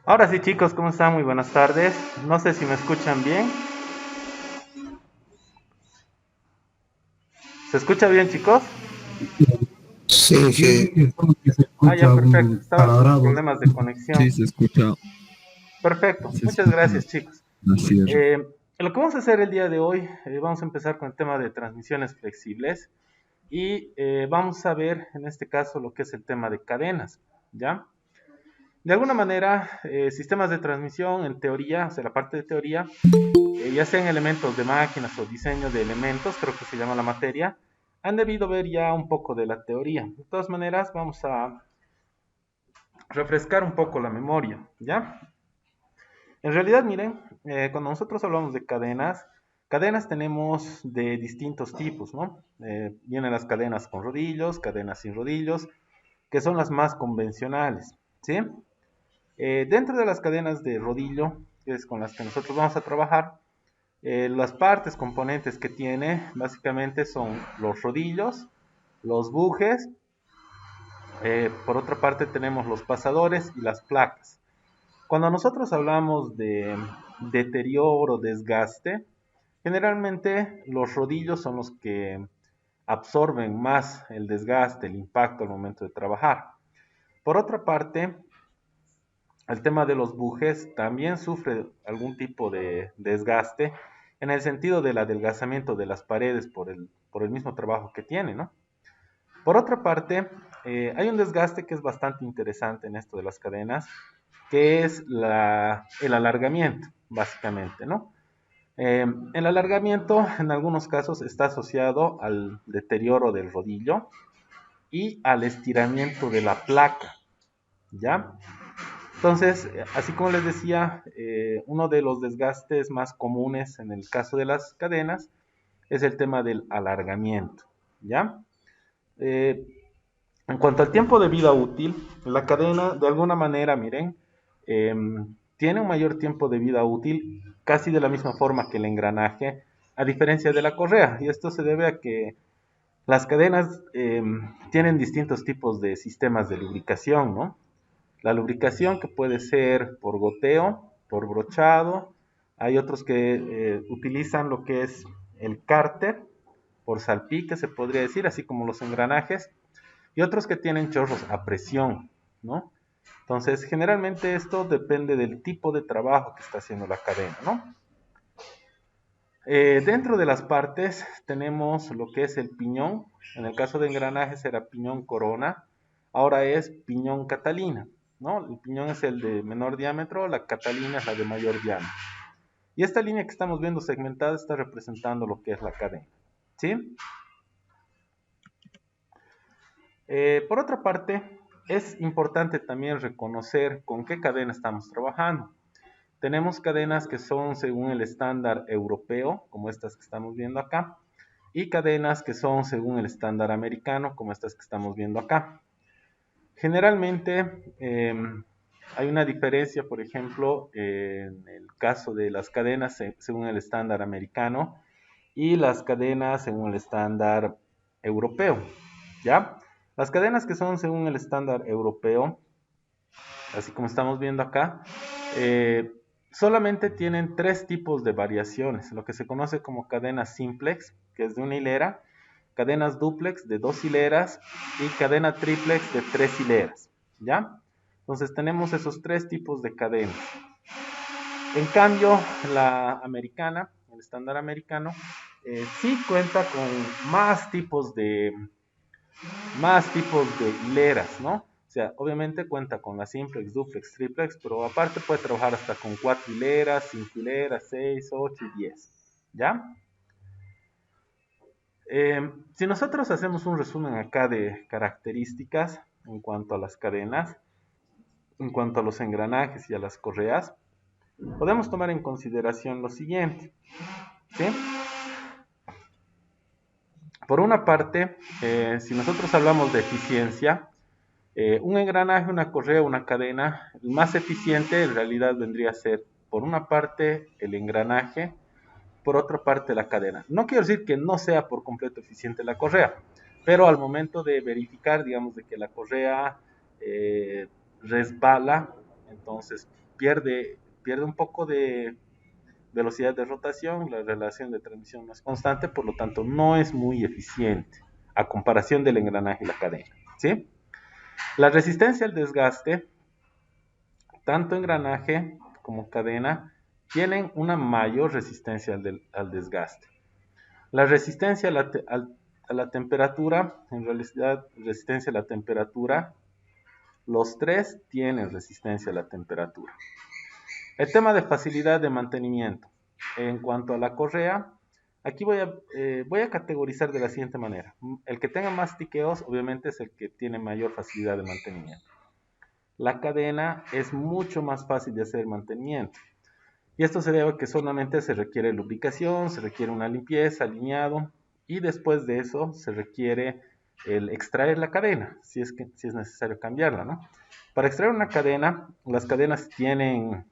Ahora sí, chicos, ¿cómo están? Muy buenas tardes. No sé si me escuchan bien. ¿Se escucha bien, chicos? Sí, sí, Sí, solo que se Ah, ya, escucha perfecto. Estaban con taladrados. problemas de sí, conexión. se escucha, Perfecto. se Muchas escucha gracias, chicos. la sierra. Lo que vamos a hacer el día de hoy, vamos a empezar con el tema de transmisiones flexibles y vamos a ver en este caso lo que es el tema de cadenas, ¿ya? De alguna manera, sistemas de transmisión en teoría, o sea, la parte de teoría, ya sean elementos de máquinas o diseño de elementos, creo que se llama la materia, han debido ver ya un poco de la teoría. De todas maneras, vamos a refrescar un poco la memoria, ¿ya? En realidad, miren, cuando nosotros hablamos de cadenas, cadenas tenemos de distintos tipos, ¿no? Vienen las cadenas con rodillos, cadenas sin rodillos, que son las más convencionales, ¿sí? Dentro de las cadenas de rodillo, que es con las que nosotros vamos a trabajar, las partes, componentes que tiene, básicamente son los rodillos, los bujes, por otra parte tenemos los pasadores y las placas. Cuando nosotros hablamos de deterioro, desgaste, generalmente los rodillos son los que absorben más el desgaste, el impacto al momento de trabajar. Por otra parte, el tema de los bujes también sufre algún tipo de desgaste en el sentido del adelgazamiento de las paredes por el mismo trabajo que tiene, ¿no? Por otra parte, hay un desgaste que es bastante interesante en esto de las cadenas, que es el alargamiento, básicamente, ¿no? El alargamiento en algunos casos está asociado al deterioro del rodillo y al estiramiento de la placa, ¿ya? Entonces, así como les decía, uno de los desgastes más comunes en el caso de las cadenas es el tema del alargamiento, ¿ya? Eh, en cuanto al tiempo de vida útil, la cadena, de alguna manera, miren, eh, tiene un mayor tiempo de vida útil, casi de la misma forma que el engranaje, a diferencia de la correa. Y esto se debe a que las cadenas tienen distintos tipos de sistemas de lubricación, ¿no? La lubricación que puede ser por goteo, por brochado. Hay otros que utilizan lo que es el cárter, por salpique se podría decir, así como los engranajes. Y otros que tienen chorros a presión, ¿no? Entonces, generalmente esto depende del tipo de trabajo que está haciendo la cadena, ¿no? Dentro de las partes tenemos lo que es el piñón. En el caso de engranajes era piñón corona. Ahora es piñón catalina, ¿no? El piñón es el de menor diámetro, la catalina es la de mayor diámetro. Y esta línea que estamos viendo segmentada está representando lo que es la cadena, ¿sí? Por otra parte, es importante también reconocer con qué cadena estamos trabajando. Tenemos cadenas que son según el estándar europeo, como estas que estamos viendo acá, y cadenas que son según el estándar americano, como estas que estamos viendo acá. Generalmente hay una diferencia, por ejemplo, en el caso de las cadenas según el estándar americano y las cadenas según el estándar europeo, ¿ya? Las cadenas que son según el estándar europeo, así como estamos viendo acá, eh, solamente tienen tres tipos de variaciones, lo que se conoce como cadenas simplex, que es de una hilera, cadenas duplex de dos hileras y cadena triplex de tres hileras, ¿ya? Entonces tenemos esos tres tipos de cadenas. En cambio, la americana, el estándar americano, sí cuenta con más tipos de hileras, ¿no? O sea, obviamente cuenta con la simplex, duplex, triplex, pero aparte puede trabajar hasta con 4 hileras, 5 hileras, 6, 8 y 10, ¿ya? Si nosotros hacemos un resumen acá de características en cuanto a las cadenas, en cuanto a los engranajes y a las correas, podemos tomar en consideración lo siguiente, ¿sí? Por una parte, si nosotros hablamos de eficiencia, un engranaje, una correa, una cadena, el más eficiente en realidad vendría a ser, por una parte, el engranaje, por otra parte, la cadena. No quiero decir que no sea por completo eficiente la correa, pero al momento de verificar, digamos, de que la correa resbala, entonces pierde un poco de velocidad de rotación, la relación de transmisión no es constante, por lo tanto no es muy eficiente a comparación del engranaje y la cadena, ¿sí? La resistencia al desgaste, tanto engranaje como cadena, tienen una mayor resistencia al desgaste. La resistencia a la temperatura, en realidad resistencia a la temperatura, los tres tienen resistencia a la temperatura. El tema de facilidad de mantenimiento. En cuanto a la correa, aquí voy a categorizar de la siguiente manera. El que tenga más tiqueos, obviamente, es el que tiene mayor facilidad de mantenimiento. La cadena es mucho más fácil de hacer mantenimiento. Y esto se debe a que solamente se requiere lubricación, se requiere una limpieza, alineado, y después de eso se requiere el extraer la cadena, si es necesario cambiarla, ¿no? Para extraer una cadena, las cadenas tienen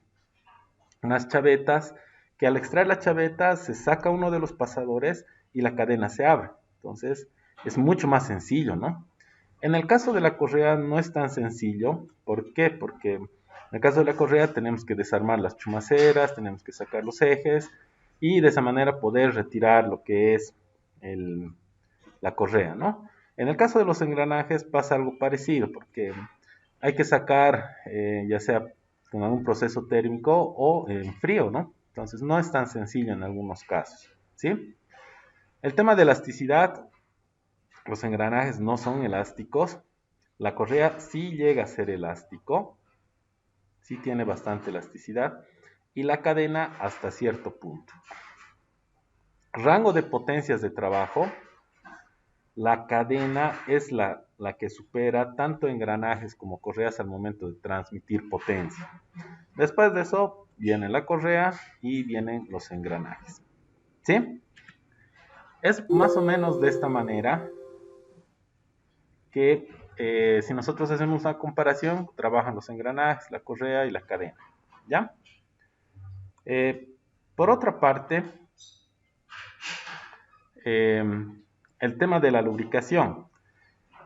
unas chavetas que al extraer la chaveta se saca uno de los pasadores y la cadena se abre. Entonces es mucho más sencillo, ¿no? En el caso de la correa no es tan sencillo. ¿Por qué? Porque en el caso de la correa tenemos que desarmar las chumaceras, tenemos que sacar los ejes y de esa manera poder retirar lo que es la correa, ¿no? En el caso de los engranajes pasa algo parecido porque hay que sacar ya sea con algún proceso térmico o en frío, ¿no? Entonces no es tan sencillo en algunos casos, ¿sí? El tema de elasticidad, los engranajes no son elásticos, la correa sí llega a ser elástico, sí tiene bastante elasticidad, y la cadena hasta cierto punto. Rango de potencias de trabajo, la cadena es la que supera tanto engranajes como correas al momento de transmitir potencia. Después de eso viene la correa y vienen los engranajes. ¿Sí? Es más o menos de esta manera que si nosotros hacemos una comparación, trabajan los engranajes, la correa y la cadena. ¿Ya? Por otra parte, el tema de la lubricación.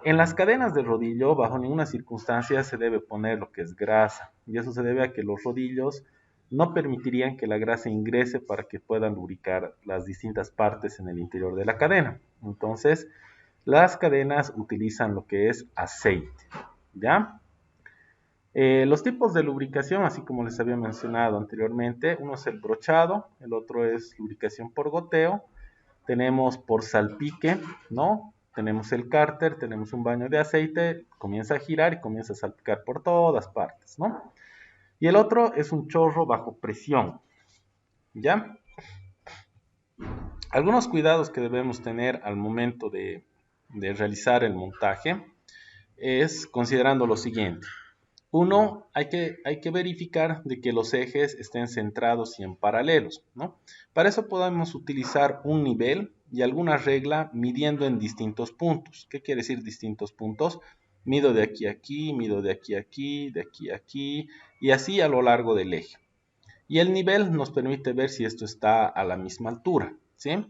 En las cadenas de rodillo, bajo ninguna circunstancia se debe poner lo que es grasa, y eso se debe a que los rodillos no permitirían que la grasa ingrese para que puedan lubricar las distintas partes en el interior de la cadena. Entonces, las cadenas utilizan lo que es aceite, ¿ya? Los tipos de lubricación, así como les había mencionado anteriormente, uno es el brochado, el otro es lubricación por goteo, tenemos por salpique, ¿no? Tenemos el cárter, tenemos un baño de aceite, comienza a girar y comienza a salpicar por todas partes, ¿no? Y el otro es un chorro bajo presión, ¿ya? Algunos cuidados que debemos tener al momento de realizar el montaje es considerando lo siguiente. Uno, hay que verificar de que los ejes estén centrados y en paralelos, ¿no? Para eso podemos utilizar un nivel y alguna regla midiendo en distintos puntos. ¿Qué quiere decir distintos puntos? Mido de aquí a aquí, mido de aquí a aquí, de aquí a aquí, y así a lo largo del eje. Y el nivel nos permite ver si esto está a la misma altura, ¿sí?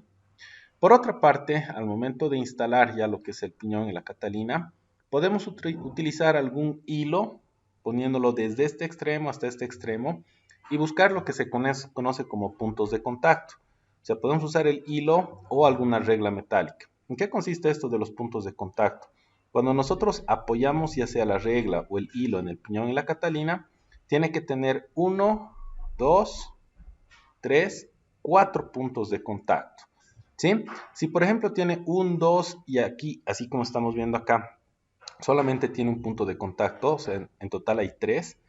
Por otra parte, al momento de instalar ya lo que es el piñón y la catalina, podemos utilizar algún hilo poniéndolo desde este extremo hasta este extremo y buscar lo que se conoce como puntos de contacto. O sea, podemos usar el hilo o alguna regla metálica. ¿En qué consiste esto de los puntos de contacto? Cuando nosotros apoyamos ya sea la regla o el hilo en el piñón y la catalina, tiene que tener 1, 2, 3, 4 puntos de contacto. ¿Sí? Si por ejemplo tiene un 2 y aquí, así como estamos viendo acá, solamente tiene un punto de contacto, o sea, en total hay 3,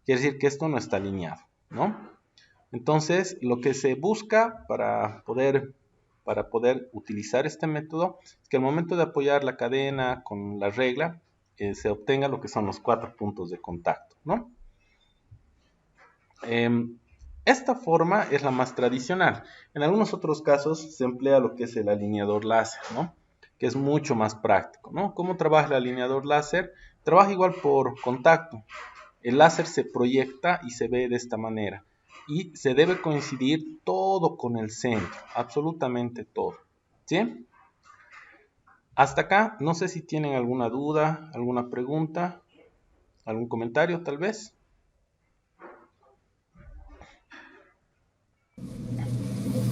quiere decir que esto no está alineado, ¿no? Entonces, lo que se busca para poder utilizar este método es que al momento de apoyar la cadena con la regla, se obtenga lo que son los 4 puntos de contacto, ¿no? Esta forma es la más tradicional. En algunos otros casos se emplea lo que es el alineador láser, ¿no? Que es mucho más práctico, ¿no? ¿Cómo trabaja el alineador láser? Trabaja igual por contacto. El láser se proyecta y se ve de esta manera. Y se debe coincidir todo con el centro, absolutamente todo, ¿sí? Hasta acá, no sé si tienen alguna duda, alguna pregunta, algún comentario tal vez.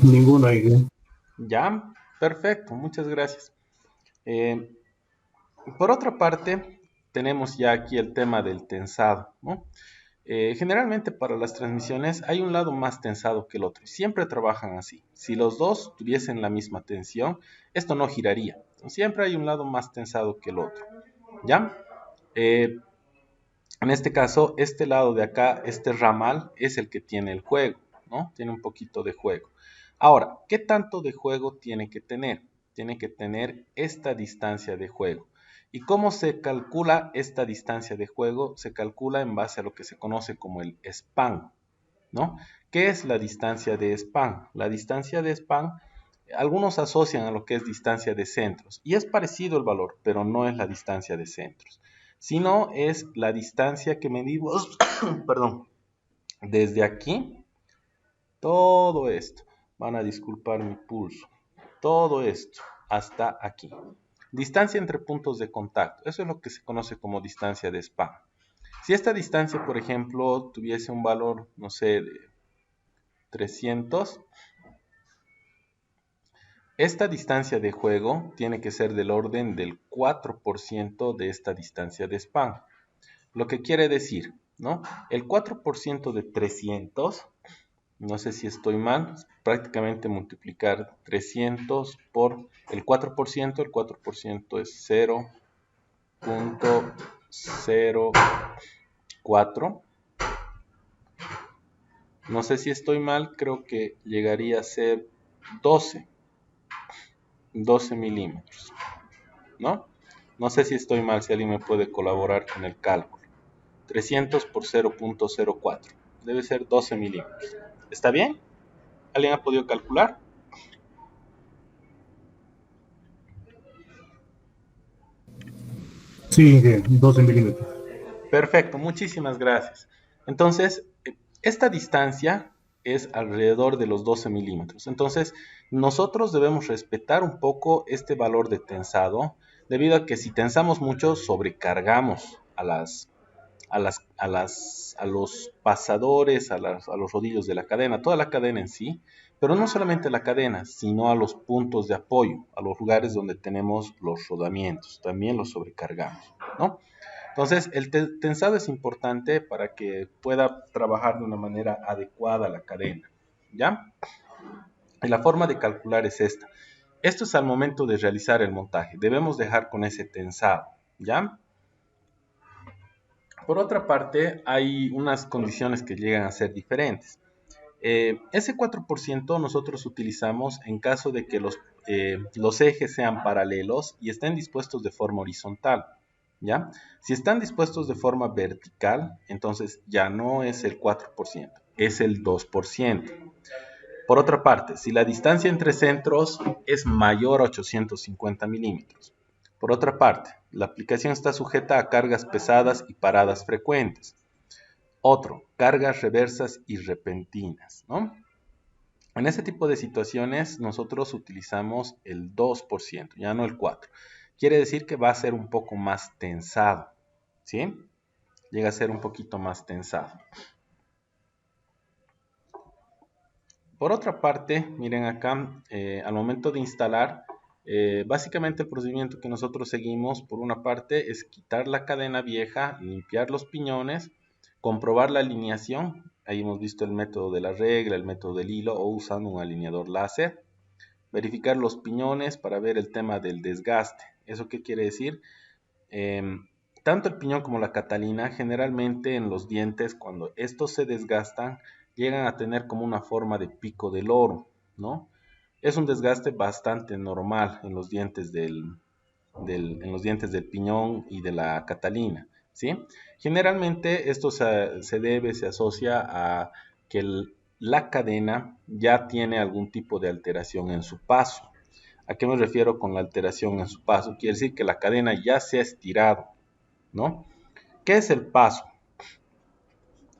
Ninguno hay. Ya, perfecto, muchas gracias. Eh, por otra parte, tenemos ya aquí el tema del tensado, ¿no? Generalmente para las transmisiones hay un lado más tensado que el otro. Siempre trabajan así. Si los dos tuviesen la misma tensión, esto no giraría. Siempre hay un lado más tensado que el otro. ¿Ya? Eh, en este caso, este lado de acá, este ramal, es el que tiene el juego, ¿no? Tiene un poquito de juego. Ahora, ¿qué tanto de juego tiene que tener? Tiene que tener esta distancia de juego. ¿Y cómo se calcula esta distancia de juego? Se calcula en base a lo que se conoce como el span, ¿no? ¿Qué es la distancia de span? La distancia de span, algunos asocian a lo que es distancia de centros, y es parecido el valor, pero no es la distancia de centros, sino es la distancia que medimos, perdón, desde aquí, todo esto, van a disculpar mi pulso, todo esto hasta aquí. Distancia entre puntos de contacto, eso es lo que se conoce como distancia de span. Si esta distancia, por ejemplo, tuviese un valor, no sé, de 300, esta distancia de juego tiene que ser del orden del 4% de esta distancia de span. Lo que quiere decir, ¿no? El 4% de 300, no sé si estoy mal, prácticamente multiplicar 300 por el 4%, el 4% es 0.04. No sé si estoy mal, creo que llegaría a ser 12 milímetros, ¿no? No sé si estoy mal, si alguien me puede colaborar con el cálculo. 300 por 0.04, debe ser 12 milímetros. ¿Está bien? ¿Alguien ha podido calcular? Sí, 12 milímetros. Perfecto, muchísimas gracias. Entonces, esta distancia es alrededor de los 12 milímetros. Entonces, nosotros debemos respetar un poco este valor de tensado, debido a que si tensamos mucho, sobrecargamos a los pasadores, a los rodillos de la cadena, toda la cadena en sí, pero no solamente la cadena, sino a los puntos de apoyo, a los lugares donde tenemos los rodamientos, también los sobrecargamos, ¿no? Entonces, el tensado es importante para que pueda trabajar de una manera adecuada la cadena, ¿ya? Y la forma de calcular es esta. Esto es al momento de realizar el montaje. Debemos dejar con ese tensado, ¿ya? Por otra parte, hay unas condiciones que llegan a ser diferentes. Ese 4% nosotros utilizamos en caso de que los ejes sean paralelos y estén dispuestos de forma horizontal, ¿ya? Si están dispuestos de forma vertical, entonces ya no es el 4%, es el 2%. Por otra parte, si la distancia entre centros es mayor a 850 milímetros. Por otra parte, la aplicación está sujeta a cargas pesadas y paradas frecuentes. Otro, cargas reversas y repentinas, ¿no? En ese tipo de situaciones nosotros utilizamos el 2%, ya no el 4%. Quiere decir que va a ser un poco más tensado, ¿sí? Llega a ser un poquito más tensado. Por otra parte, miren acá, al momento de instalar, básicamente el procedimiento que nosotros seguimos, por una parte, es quitar la cadena vieja, limpiar los piñones, comprobar la alineación. Ahí hemos visto el método de la regla, el método del hilo o usando un alineador láser. Verificar los piñones para ver el tema del desgaste. ¿Eso qué quiere decir? Tanto el piñón como la catalina, generalmente en los dientes, cuando estos se desgastan, llegan a tener como una forma de pico del oro, ¿no? Es un desgaste bastante normal en los dientes en los dientes del piñón y de la catalina, ¿sí? Generalmente esto se asocia a que la cadena ya tiene algún tipo de alteración en su paso. ¿A qué me refiero con la alteración en su paso? Quiere decir que la cadena ya se ha estirado, ¿no? ¿Qué es el paso?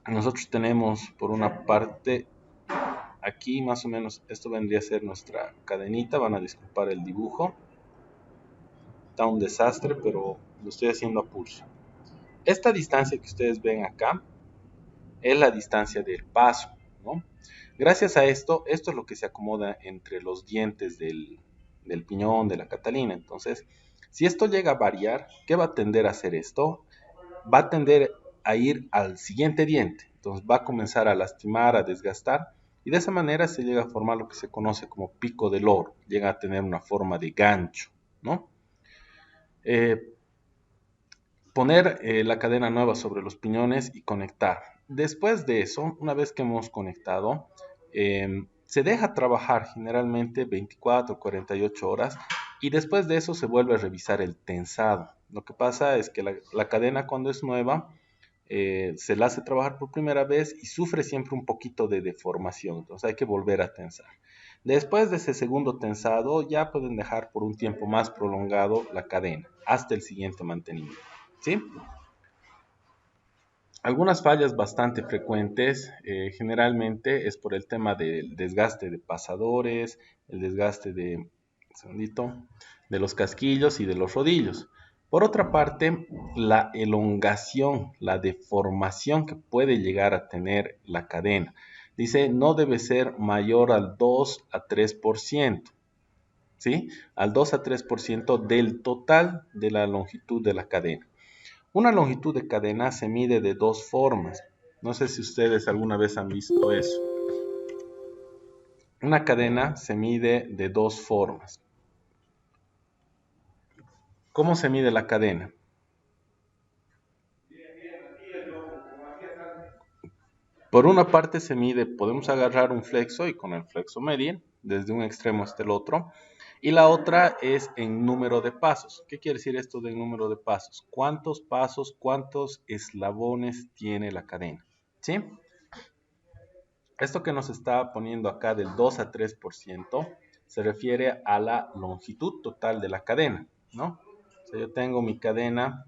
Nosotros tenemos por una parte aquí más o menos, esto vendría a ser nuestra cadenita, van a disculpar el dibujo, está un desastre, pero lo estoy haciendo a pulso. Esta distancia que ustedes ven acá es la distancia del paso, ¿no? Gracias a esto, esto es lo que se acomoda entre los dientes del piñón, de la catalina. Entonces, si esto llega a variar, ¿qué va a tender a hacer esto? Va a tender a ir al siguiente diente. Entonces va a comenzar a lastimar, a desgastar. Y de esa manera se llega a formar lo que se conoce como pico del loro. Llega a tener una forma de gancho, ¿no? Eh, Poner la cadena nueva sobre los piñones y conectar. Después de eso, una vez que hemos conectado, se deja trabajar generalmente 24 o 48 horas y después de eso se vuelve a revisar el tensado. Lo que pasa es que la cadena cuando es nueva se la hace trabajar por primera vez y sufre siempre un poquito de deformación, entonces hay que volver a tensar. Después de ese segundo tensado ya pueden dejar por un tiempo más prolongado la cadena hasta el siguiente mantenimiento. ¿Sí? Algunas fallas bastante frecuentes generalmente es por el tema del desgaste de pasadores, el desgaste de, segundito, de los casquillos y de los rodillos. Por otra parte, la elongación, la deformación que puede llegar a tener la cadena. Dice, no debe ser mayor al 2 a 3%, ¿sí? Al 2 a 3% del total de la longitud de la cadena. Una longitud de cadena se mide de dos formas. No sé si ustedes alguna vez han visto eso. Una cadena se mide de dos formas. ¿Cómo se mide la cadena? Por una parte se mide, podemos agarrar un flexo y con el flexo medir desde un extremo hasta el otro. Y la otra es en número de pasos. ¿Qué quiere decir esto del número de pasos? ¿Cuántos pasos, cuántos eslabones tiene la cadena? ¿Sí? Esto que nos está poniendo acá del 2 a 3% se refiere a la longitud total de la cadena, ¿no? O sea, yo tengo mi cadena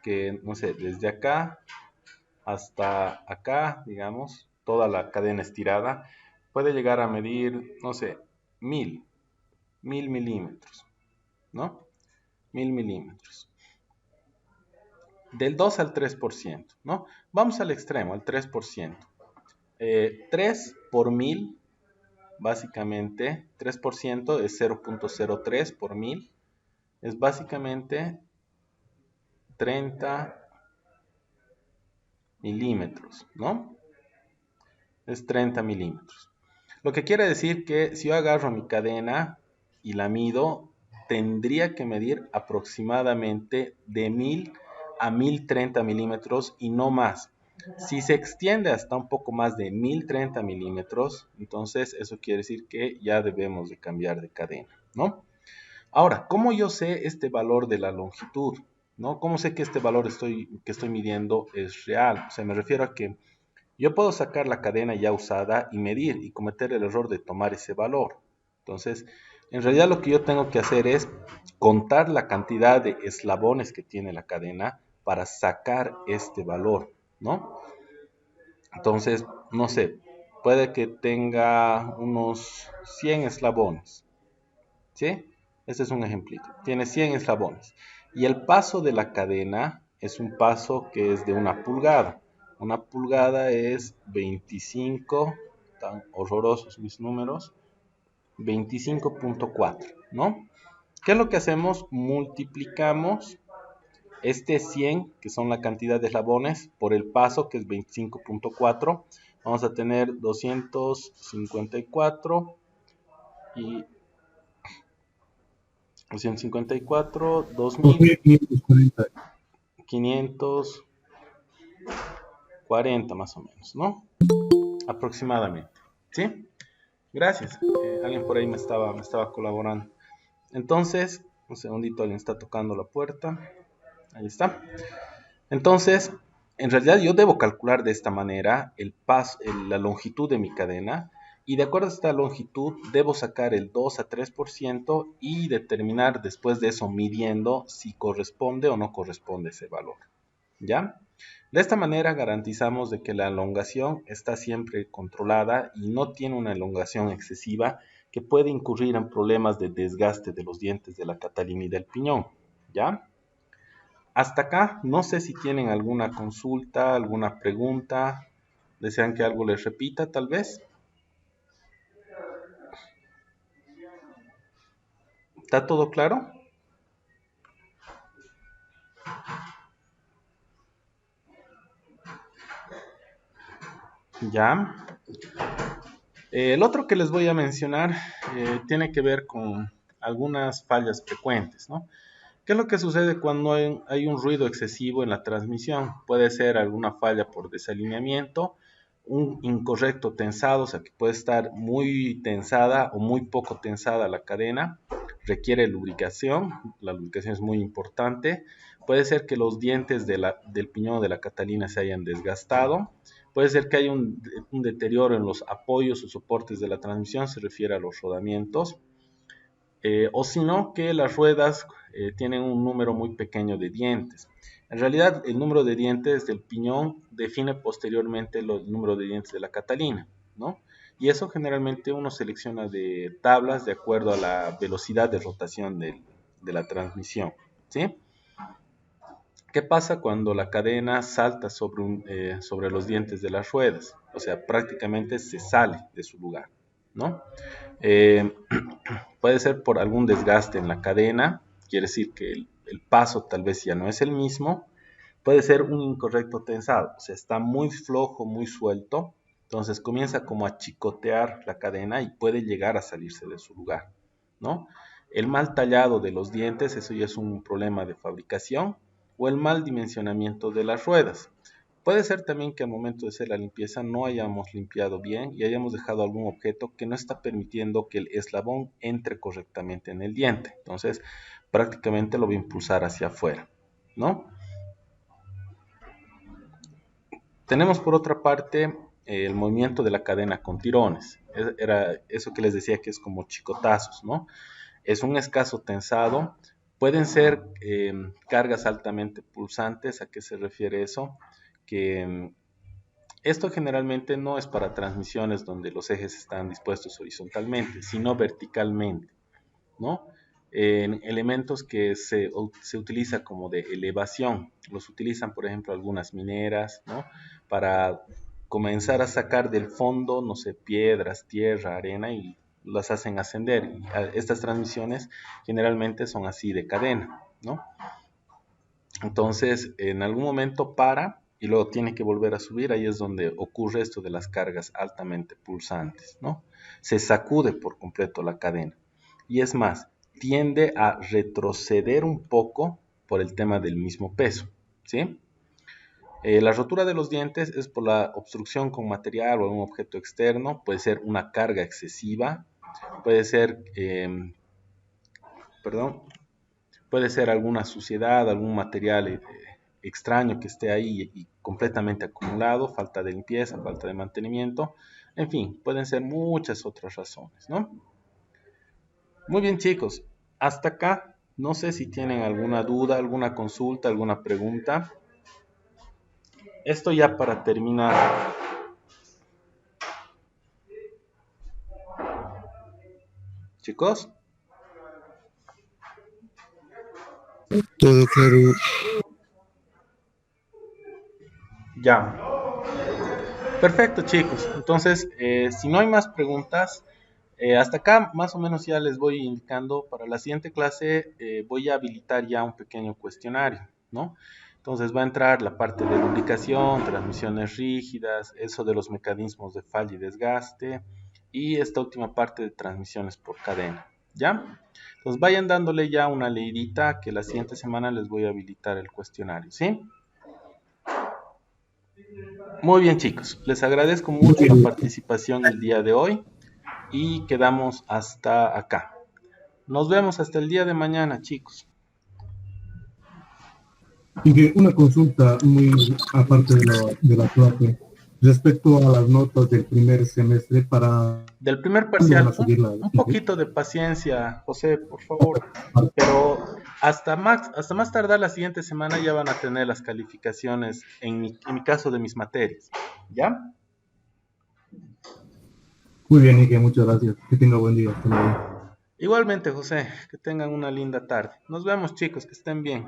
que, no sé, desde acá hasta acá, digamos, toda la cadena estirada, puede llegar a medir, no sé, mil milímetros, ¿no? 1000 milímetros. Del 2 al 3%, ¿no? Vamos al extremo, al 3%. 3 por 1000, básicamente, 3% es 0.03 por 1000, es básicamente 30 milímetros, ¿no? Es 30 milímetros. Lo que quiere decir que si yo agarro mi cadena y la mido, tendría que medir aproximadamente de 1000 a 1030 milímetros y no más. Si se extiende hasta un poco más de 1030 milímetros, entonces eso quiere decir que ya debemos de cambiar de cadena, ¿no? Ahora, ¿cómo yo sé este valor de la longitud? ¿No? ¿Cómo sé que este valor que estoy midiendo es real? O sea, me refiero a que yo puedo sacar la cadena ya usada y medir y cometer el error de tomar ese valor. Entonces, en realidad lo que yo tengo que hacer es contar la cantidad de eslabones que tiene la cadena para sacar este valor, ¿no? Entonces, no sé, puede que tenga unos 100 eslabones, ¿sí? Este es un ejemplito. Tiene 100 eslabones. Y el paso de la cadena es un paso que es de 1 pulgada. 1 pulgada es 25, tan horrorosos mis números, 25.4, ¿no? ¿Qué es lo que hacemos? Multiplicamos este 100, que son la cantidad de eslabones, por el paso, que es 25.4. Vamos a tener 254 y 254, 2540. 2540 más o menos, ¿no? Aproximadamente, ¿sí? Gracias. Alguien por ahí me estaba colaborando. Entonces, un segundito, alguien está tocando la puerta. Ahí está. Entonces, en realidad yo debo calcular de esta manera la longitud de mi cadena y de acuerdo a esta longitud debo sacar el 2 a 3% y determinar después de eso midiendo si corresponde o no corresponde ese valor. ¿Ya? De esta manera garantizamos de que la elongación está siempre controlada y no tiene una elongación excesiva que puede incurrir en problemas de desgaste de los dientes de la catalina y del piñón. ¿Ya? Hasta acá, no sé si tienen alguna consulta, alguna pregunta. ¿Desean que algo les repita, tal vez? ¿Está todo claro? Ya. El otro que les voy a mencionar tiene que ver con algunas fallas frecuentes, ¿no? ¿Qué es lo que sucede cuando hay un ruido excesivo en la transmisión? Puede ser alguna falla por desalineamiento, un incorrecto tensado, o sea que puede estar muy tensada o muy poco tensada la cadena, requiere lubricación, la lubricación es muy importante. Puede ser que los dientes del piñón de la Catalina se hayan desgastado. Puede ser que haya un deterioro en los apoyos o soportes de la transmisión, se refiere a los rodamientos. O si no, que las ruedas tienen un número muy pequeño de dientes. En realidad, el número de dientes del piñón define posteriormente el número de dientes de la Catalina, ¿no? Y eso generalmente uno selecciona de tablas de acuerdo a la velocidad de rotación de la transmisión, ¿sí? ¿Qué pasa cuando la cadena salta sobre los dientes de las ruedas? O sea, prácticamente se sale de su lugar, ¿no? Eh, puede ser por algún desgaste en la cadena, quiere decir que el paso tal vez ya no es el mismo. Puede ser un incorrecto tensado, o sea, está muy flojo, muy suelto, entonces comienza como a chicotear la cadena y puede llegar a salirse de su lugar, ¿no? El mal tallado de los dientes, eso ya es un problema de fabricación, o el mal dimensionamiento de las ruedas. Puede ser también que al momento de hacer la limpieza no hayamos limpiado bien y hayamos dejado algún objeto que no está permitiendo que el eslabón entre correctamente en el diente. Entonces, prácticamente lo va a impulsar hacia afuera, ¿no? Tenemos por otra parte el movimiento de la cadena con tirones. Era eso que les decía que es como chicotazos, ¿no? Es un escaso tensado. Pueden ser cargas altamente pulsantes. ¿A qué se refiere eso? Que esto generalmente no es para transmisiones donde los ejes están dispuestos horizontalmente, sino verticalmente, ¿no? En elementos que se utiliza como de elevación. Los utilizan, por ejemplo, algunas mineras, ¿no? Para comenzar a sacar del fondo, no sé, piedras, tierra, arena y las hacen ascender. Y estas transmisiones generalmente son así de cadena, ¿no? Entonces, en algún momento para y luego tiene que volver a subir. Ahí es donde ocurre esto de las cargas altamente pulsantes, ¿no? Se sacude por completo la cadena. Y es más, tiende a retroceder un poco por el tema del mismo peso, ¿sí? La rotura de los dientes es por la obstrucción con material o algún objeto externo. Puede ser una carga excesiva, puede ser, perdón, puede ser alguna suciedad, algún material extraño que esté ahí y completamente acumulado, falta de limpieza, falta de mantenimiento, en fin, pueden ser muchas otras razones, ¿no? Muy bien, chicos, hasta acá, no sé si tienen alguna duda, alguna consulta, alguna pregunta. Esto ya para terminar. Chicos, Todo claro. ya. Perfecto, chicos. Entonces, si no hay más preguntas, hasta acá más o menos ya les voy indicando. Para la siguiente clase voy a habilitar ya un pequeño cuestionario, ¿no? Entonces va a entrar la parte de lubricación, transmisiones rígidas, eso de los mecanismos de falla y desgaste y esta última parte de transmisiones por cadena, ¿ya? Entonces vayan dándole ya una leidita que la siguiente semana les voy a habilitar el cuestionario, ¿sí? Muy bien, chicos, les agradezco mucho la participación el día de hoy y quedamos hasta acá. Nos vemos hasta el día de mañana, chicos. Y que una consulta muy aparte de la clase, respecto a las notas del primer semestre, ¿para Del primer cuándo van parcial, a subirlas? un poquito de paciencia, José, por favor. Pero hasta más tardar la siguiente semana ya van a tener las calificaciones, en mi caso, de mis materias. ¿Ya? Muy bien, Ike, muchas gracias. Que tenga buen día. Hasta luego. Igualmente, José, que tengan una linda tarde. Nos vemos, chicos, que estén bien.